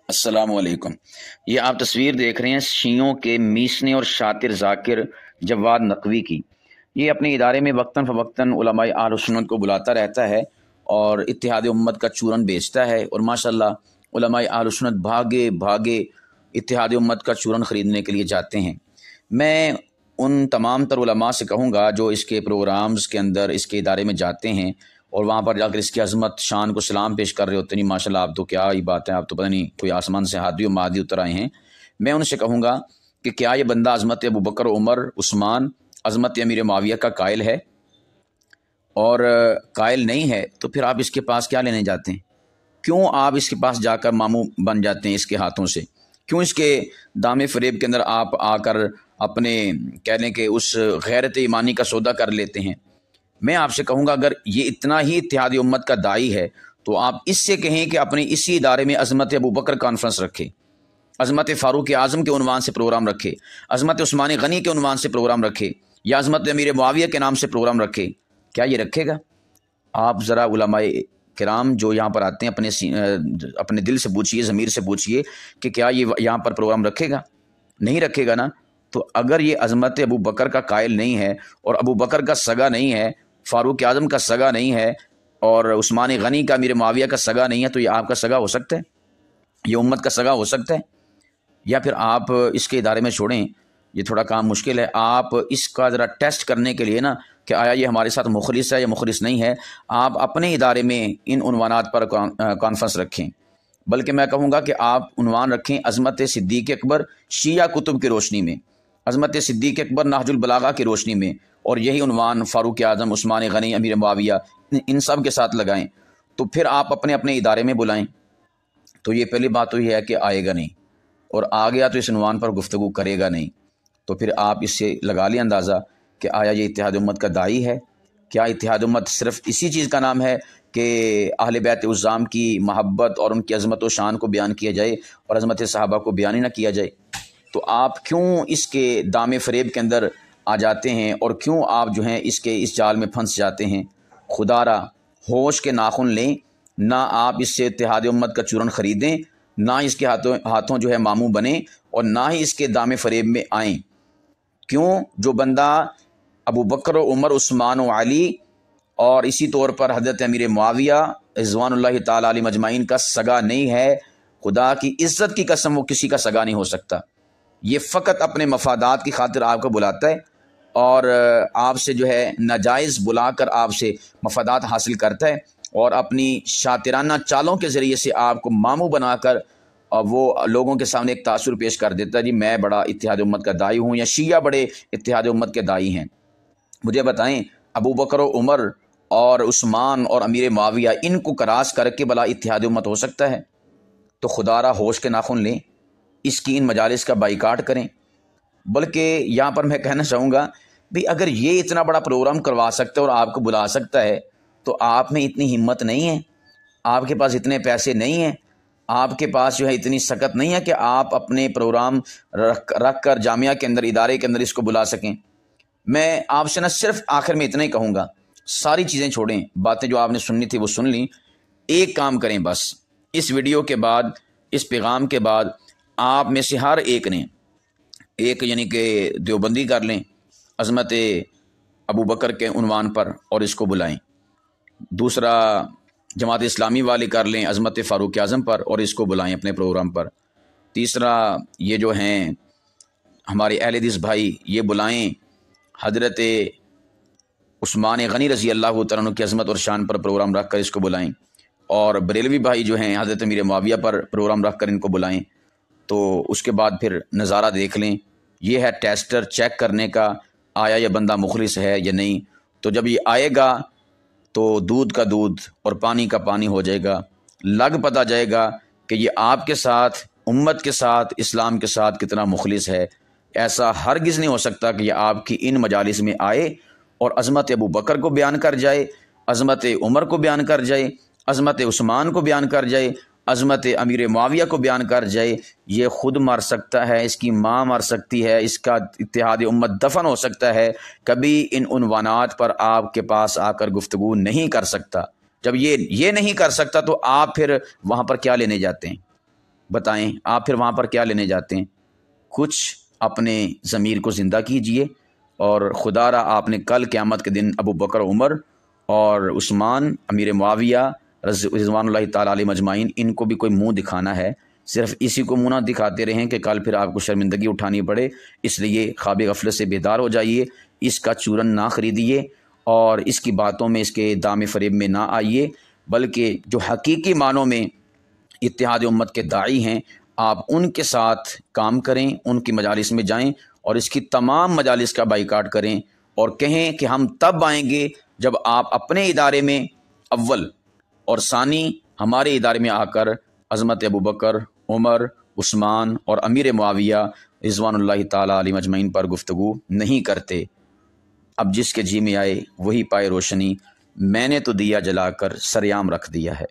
अस्सलाम वालेकुम। ये आप तस्वीर देख रहे हैं शियों के मीसने और शातिर ज़ाकिर जवाद नकवी की। ये अपने इदारे में वक्तन फ़वक्तन उलमाए अहले सुन्नत को बुलाता रहता है और इत्तेहाद उम्मत का चूरन बेचता है, और माशाल्लाह उलमाए अहले सुन्नत भागे भागे इत्तेहाद उम्मत का चूरन ख़रीदने के लिए जाते हैं। मैं उन तमाम तर उलमा से कहूँगा जो इसके प्रोग्राम्स के अंदर इसके इदारे में जाते हैं और वहाँ पर जाकर इसकी अज़मत शान को सलाम पेश कर रहे होते, नहीं माशाल्लाह आप तो क्या ही बात है, आप तो पता नहीं कोई आसमान से हादी और मादी उतर आए हैं। मैं उनसे कहूँगा कि क्या ये बंदा अज़मत अबू बकर, उमर, उस्मान, अज़मत अमीर मुआविया का कायल है? और कायल नहीं है तो फिर आप इसके पास क्या लेने जाते हैं? क्यों आप इसके पास जाकर मामू बन जाते हैं इसके हाथों से? क्यों इसके दामे फ़रेब के अंदर आप आकर अपने कह लें कि उस गैरत ईमानी का सौदा कर लेते हैं? मैं आपसे कहूँगा अगर ये इतना ही इत्तेहाद उम्मत का दाई है तो आप इससे कहें कि अपने इसी इदारे में अज़मत अबू बकर कॉन्फ्रेंस रखे, अज़मत फ़ारूक आज़म के उन्वान से प्रोग्राम रखे, अज़मत उस्मान गनी के उन्वान से प्रोग्राम रखे, या अज़मत अमीर मुआविया के नाम से प्रोग्राम रखे। क्या ये रखेगा? आप ज़रा उलमाए किराम जो यहाँ पर आते हैं अपने दिल से पूछिए, ज़मीर से पूछिए कि क्या ये यहाँ पर प्रोग्राम रखेगा? नहीं रखेगा ना। तो अगर ये अज़मत अबू बकर का कायल नहीं है और अबू बकर का सगा नहीं है, फ़ारूक आज़म का सगा नहीं है और उस्मान गनी का अमीर मुआविया का सगा नहीं है, तो ये आपका सगा हो सकता है? ये उम्मत का सगा हो सकता है? या फिर आप इसके इदारे में छोड़ें, ये थोड़ा काम मुश्किल है। आप इसका ज़रा टेस्ट करने के लिए ना कि आया ये हमारे साथ मुखलिस है या मुखलिस नहीं है, आप अपने इदारे में इन उन्वानात पर कॉन्फ्रेंस रखें। बल्कि मैं कहूँगा कि आप उन्वान रखें अज़मत सिद्दीक़ अकबर शिया कुतुब की रोशनी में, अज़मत सिद्दीक़ अकबर नहजुल बलागा की रोशनी में, और यही उन्वान फ़ारूक आज़म, उस्मान गनी, अमीर मुआविया इन सब के साथ लगाएं। तो फिर आप अपने अपने इदारे में बुलाएं। तो ये पहली बात तो ये है कि आएगा नहीं, और आ गया तो इस उन्वान पर गुफ्तगू करेगा नहीं। तो फिर आप इससे लगा लें अंदाज़ा कि आया ये इत्तेहाद उम्मत का दाई है? क्या इत्तेहाद उम्मत सिर्फ़ इसी चीज़ का नाम है कि अहले बैत उज़्ज़ाम की महब्बत और उनकी अज़मत व शान को बयान किया जाए और अज़मत सहाबा को बयान ही ना किया जाए? तो आप क्यों इसके दामे फ़रेब के अंदर आ जाते हैं और क्यों आप जो हैं इसके इस जाल में फंस जाते हैं? खुदारा होश के नाखुन लें, ना आप इससे इत्तेहाद उम्मत का चूरन ख़रीदें, ना इसके हाथों जो है मामू बने, और ना ही इसके दामे फ़रेब में आएँ। क्यों? जो बंदा अबू बकर, उमर, उस्मान व अली और इसी तौर पर हज़रत अमीर मुआविया रिज़वानुल्लाहि ताला अलैहिम अजमाइन का सगा नहीं है, खुदा की इज़्ज़त की कसम वो किसी का सगा नहीं हो सकता। ये फ़कत अपने मफादात की खातिर आपको बुलाता है और आपसे जो है नाजायज़ बुलाकर आपसे मफादात हासिल करता है और अपनी शातिराना चालों के ज़रिए से आपको मामू बनाकर वो लोगों के सामने एक तासुर पेश कर देता है, जी मैं बड़ा इत्तेहाद उम्मत का दाई हूँ, या शिया बड़े इत्तेहाद उम्मत के दाई हैं। मुझे बताएं, अबू बकर, उमर और उस्मान और अमीर मुआविया इनको करास करके भला इत्तेहाद उम्मत हो सकता है? तो खुदारा होश के नाखुन लें, इसकी इन मजालिस का बाइकाट करें। बल्कि यहाँ पर मैं कहना चाहूँगा भाई अगर ये इतना बड़ा प्रोग्राम करवा सकता है और आपको बुला सकता है तो आप में इतनी हिम्मत नहीं है, आपके पास इतने पैसे नहीं हैं, आपके पास जो है इतनी सकत नहीं है कि आप अपने प्रोग्राम रख कर जामिया के अंदर, इदारे के अंदर इसको बुला सकें। मैं आपसे ना सिर्फ आखिर में इतना ही कहूँगा, सारी चीज़ें छोड़ें, बातें जो आपने सुननी थी वो सुन ली। एक काम करें बस, इस वीडियो के बाद, इस पैगाम के बाद आप में से हर एक ने एक यानी कि देवबंदी कर लें अज़मत अबू बकर के उन्वान पर और इसको बुलाएं। दूसरा जमात इस्लामी वाले कर लें अज़मत फ़ारूक आज़म पर और इसको बुलाएं अपने प्रोग्राम पर। तीसरा ये जो हैं हमारे अहले हदीस भाई, ये बुलाएं हज़रत उस्मान गनी रज़ी अल्लाह तआला अन्हु की अज़मत और शान पर प्रोग्राम रख कर इसको बुलाएं। और बरेलवी भाई जो हैं हज़रत अमीर मुआविया पर प्रोग्राम रख कर इनको बुलाएं। तो उसके बाद फिर नज़ारा देख लें। ये है टेस्टर चेक करने का, आया ये बंदा मुखलिस है या नहीं। तो जब ये आएगा तो दूध का दूध और पानी का पानी हो जाएगा, लग पता जाएगा कि ये आपके साथ, उम्मत के साथ, इस्लाम के साथ कितना मुखलिस है। ऐसा हरगिज़ नहीं हो सकता कि ये आपकी इन मजालिस में आए और अज़मत अबू बकर को बयान कर जाए, अज़मत उमर को बयान कर जाए, अज़मत उस्मान को बयान कर जाए, अज़मत अमीर मुआविया को बयान कर जाए। ये ख़ुद मर सकता है, इसकी माँ मर सकती है, इसका इत्तेहाद उम्मत दफन हो सकता है, कभी इन उन्वानात पर आपके पास आकर गुफ्तगू नहीं कर सकता। जब ये नहीं कर सकता तो आप फिर वहाँ पर क्या लेने जाते हैं? बताएं आप फिर वहाँ पर क्या लेने जाते हैं? कुछ अपने ज़मीर को ज़िंदा कीजिए और खुदारा आपने कल क़यामत के दिन अबू बकर, उमर और उस्मान, अमीर मुआविया रिज़वानुल्लाहि ताला अलैहिम अजमाइन, इनको भी कोई मुँह दिखाना है, सिर्फ इसी को मुँह ना दिखाते रहें कि कल फिर आपको शर्मिंदगी उठानी पड़े। इसलिए ख्वाब गफलत से बेदार हो जाइए, इसका चूरन ना ख़रीदिए और इसकी बातों में, इसके दाम फ़रेब में ना आइए, बल्कि जो हकीकी मानों में इत्तेहाद उम्मत के दाई हैं, आप उनके साथ काम करें, उनकी मजालिस में जाएं और इसकी तमाम मजालिस का बाइकाट करें और कहें कि हम तब आएंगे जब आप अपने इदारे में अव्वल और सानी हमारे इदारे में आकर अज़मत अबू बकर, उमर, उस्मान और अमीर मुआविया रिज़वानुल्लाहि ताला अलैहिम अजमईन पर गुफ्तगू नहीं करते। अब जिसके जी में आए वही पाए रोशनी, मैंने तो दिया जलाकर सरेआम रख दिया है।